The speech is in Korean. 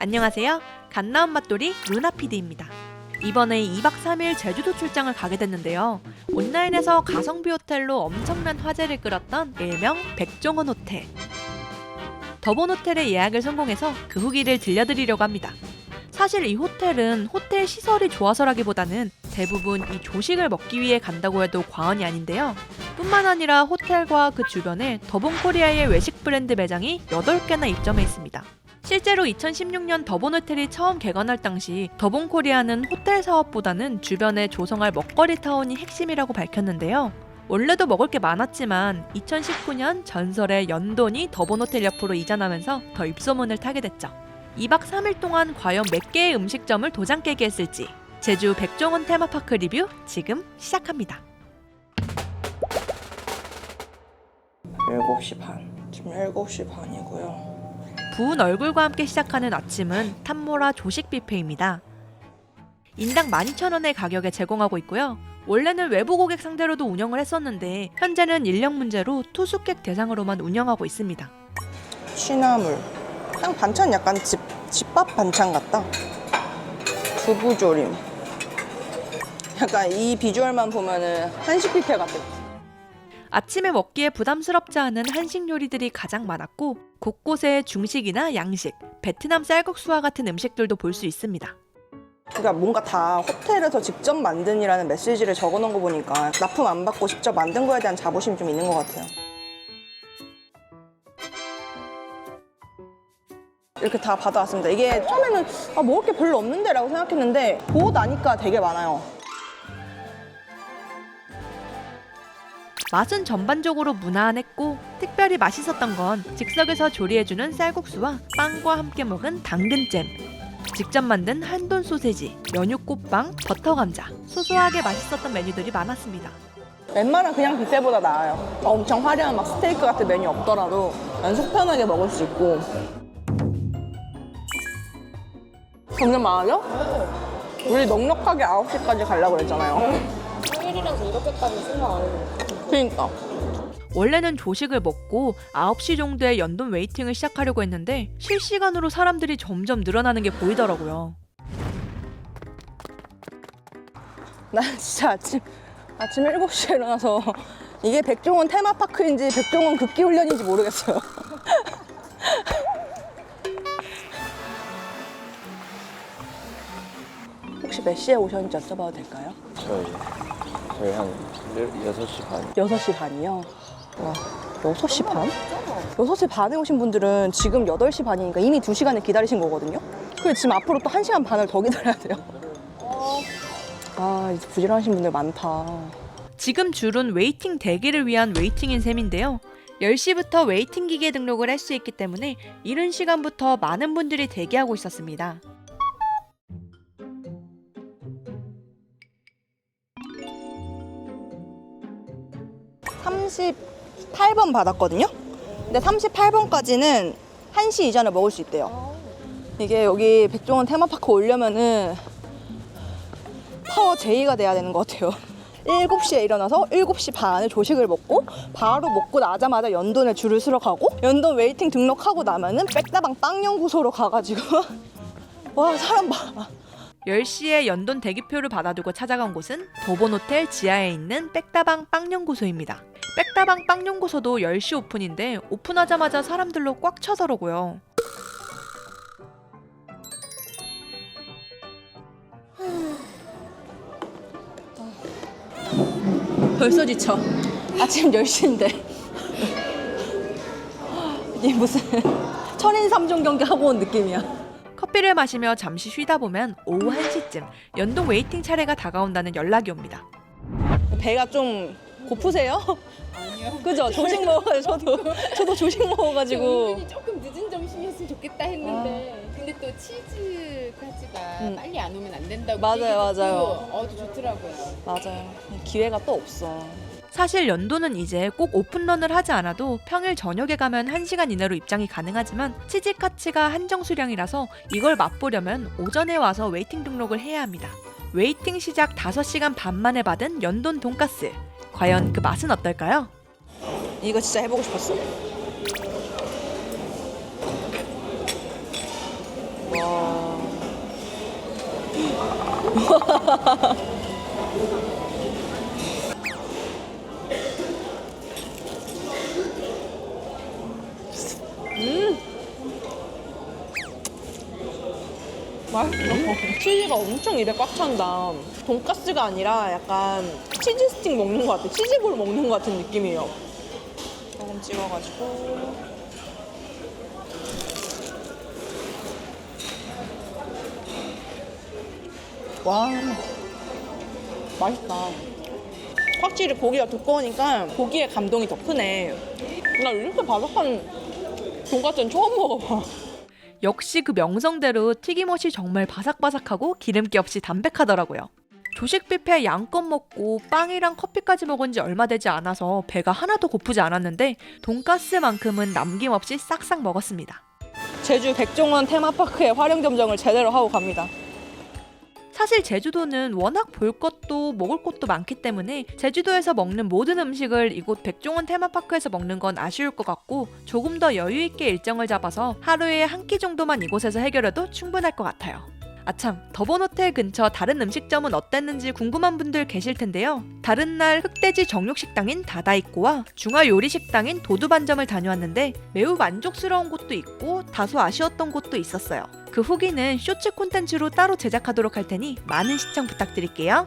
안녕하세요. 갓 나온 맛돌이 루나 PD입니다. 이번에 2박 3일 제주도 출장을 가게 됐는데요. 온라인에서 가성비 호텔로 엄청난 화제를 끌었던 일명 백종원 호텔. 더본 호텔에 예약을 성공해서 그 후기를 들려드리려고 합니다. 사실 이 호텔은 호텔 시설이 좋아서라기보다는 대부분 이 조식을 먹기 위해 간다고 해도 과언이 아닌데요. 뿐만 아니라 호텔과 그 주변에 더본 코리아의 외식 브랜드 매장이 8개나 입점해 있습니다. 실제로 2016년 더본 호텔이 처음 개관할 당시 더본 코리아는 호텔 사업보다는 주변에 조성할 먹거리 타운이 핵심이라고 밝혔는데요. 원래도 먹을 게 많았지만 2019년 전설의 연돈이 더본 호텔 옆으로 이전하면서 더 입소문을 타게 됐죠. 2박 3일 동안 과연 몇 개의 음식점을 도장 깨게 했을지 제주 백종원 테마파크 리뷰 지금 시작합니다. 7시 반. 지금 7시 반이고요. 부은 얼굴과 함께 시작하는 아침은 탐모라 조식 뷔페입니다. 인당 12,000원의 가격에 제공하고 있고요. 원래는 외부 고객 상대로도 운영을 했었는데 현재는 인력 문제로 투숙객 대상으로만 운영하고 있습니다. 취나물. 그냥 반찬 약간 집밥 반찬 같다. 두부조림. 약간 이 비주얼만 보면은 한식 뷔페 같아. 아침에 먹기에 부담스럽지 않은 한식 요리들이 가장 많았고 곳곳에 중식이나 양식, 베트남 쌀국수와 같은 음식들도 볼 수 있습니다. 그러니까 뭔가 다 호텔에서 직접 만든이라는 메시지를 적어놓은 거 보니까 납품 안 받고 직접 만든 거에 대한 자부심이 좀 있는 것 같아요. 이렇게 다 받아왔습니다. 이게 처음에는 먹을 게 별로 없는데 라고 생각했는데 보고 나니까 되게 많아요. 맛은 전반적으로 무난했고 특별히 맛있었던 건 즉석에서 조리해주는 쌀국수와 빵과 함께 먹은 당근잼, 직접 만든 한돈 소세지, 연유 꽃빵, 버터 감자, 소소하게 맛있었던 메뉴들이 많았습니다. 웬만한 그냥 뷔페보다 나아요. 엄청 화려한 막 스테이크 같은 메뉴 없더라도 속 편하게 먹을 수 있고. 점점 많아져? 우리 넉넉하게 9시까지 가려고 그랬잖아요. 평일이라서 이렇게까지 생각 안 해요. 그러니까. 원래는 조식을 먹고 9시 정도에 연돈 웨이팅을 시작하려고 했는데 실시간으로 사람들이 점점 늘어나는 게 보이더라고요. 나 진짜 아침 7시에 일어나서 이게 백종원 테마파크인지 백종원 극기훈련인지 모르겠어요. 혹시 몇 시에 오셨는지 여쭤봐도 될까요? 저희 한 6시 반. 6시 반이요? 와, 6시 반? 6시 반에 오신 분들은 지금 8시 반이니까 이미 2시간을 기다리신 거거든요? 그리고 지금 앞으로 또 1시간 반을 더 기다려야 돼요. 아, 이제 부지런하신 분들 많다. 지금 줄은 웨이팅 대기를 위한 웨이팅인 셈인데요. 10시부터 웨이팅 기계 등록을 할 수 있기 때문에 이른 시간부터 많은 분들이 대기하고 있었습니다. 네. 38번 받았거든요? 근데 38번까지는 1시 이전에 먹을 수 있대요. 이게 여기 백종원 테마파크 오려면은 파워 J가 돼야 되는 것 같아요. 7시에 일어나서 7시 반에 조식을 먹고 바로 먹고 나자마자 연돈에 줄을 서러 가고 연돈 웨이팅 등록하고 나면은 백다방 빵연구소로 가가지고 와, 사람 봐. 10시에 연돈 대기표를 받아두고 찾아간 곳은 더본 호텔 지하에 있는 백다방 빵연구소입니다. 백다방 빵연구소도 10시 오픈인데 오픈하자마자 사람들로 꽉 차더라고요. 벌써 지쳐. 아침 10시인데 이 무슨 천인 3종 경기 하고 온 느낌이야. 커피를 마시며 잠시 쉬다 보면 오후 1시쯤 연돈 웨이팅 차례가 다가온다는 연락이 옵니다. 배가 좀 고프세요? 아니요. 그죠? 조식 먹어가지고 저도 조식 먹어가지고 은근히 조금 늦은 점심이었으면 좋겠다 했는데 근데 또 치즈까지가 빨리 안 오면 안 된다고 맞아요, 얘기 맞아요. 듣고 좋더라고요. 맞아요. 기회가 또 없어. 사실 연돈은 이제 꼭 오픈런을 하지 않아도 평일 저녁에 가면 1시간 이내로 입장이 가능하지만 치즈카츠가 한정 수량이라서 이걸 맛보려면 오전에 와서 웨이팅 등록을 해야 합니다. 웨이팅 시작 5시간 반 만에 받은 연돈 돈가스. 과연 그 맛은 어떨까요? 이거 진짜 해보고 싶었어. 맛있어. 치즈가 엄청 입에 꽉 찬다. 돈가스가 아니라 약간 치즈 스틱 먹는 것 같아. 치즈볼 먹는 것 같은 느낌이에요. 조금 찍어가지고. 와, 맛있다. 확실히 고기가 두꺼우니까 고기의 감동이 더 크네. 나 이렇게 바삭한 돈가스는 처음 먹어봐. 역시 그 명성대로 튀김옷이 정말 바삭바삭하고 기름기 없이 담백하더라고요. 조식 뷔페 양껏 먹고 빵이랑 커피까지 먹은 지 얼마 되지 않아서 배가 하나도 고프지 않았는데 돈가스만큼은 남김없이 싹싹 먹었습니다. 제주 백종원 테마파크의 활용점정을 제대로 하고 갑니다. 사실 제주도는 워낙 볼 것도 먹을 것도 많기 때문에 제주도에서 먹는 모든 음식을 이곳 백종원 테마파크에서 먹는 건 아쉬울 것 같고 조금 더 여유 있게 일정을 잡아서 하루에 한 끼 정도만 이곳에서 해결해도 충분할 것 같아요. 아참, 더본호텔 근처 다른 음식점은 어땠는지 궁금한 분들 계실 텐데요. 다른 날 흑돼지 정육식당인 다다이코와 중화요리식당인 도두반점을 다녀왔는데 매우 만족스러운 곳도 있고 다소 아쉬웠던 곳도 있었어요. 그 후기는 쇼츠 콘텐츠로 따로 제작하도록 할 테니 많은 시청 부탁드릴게요.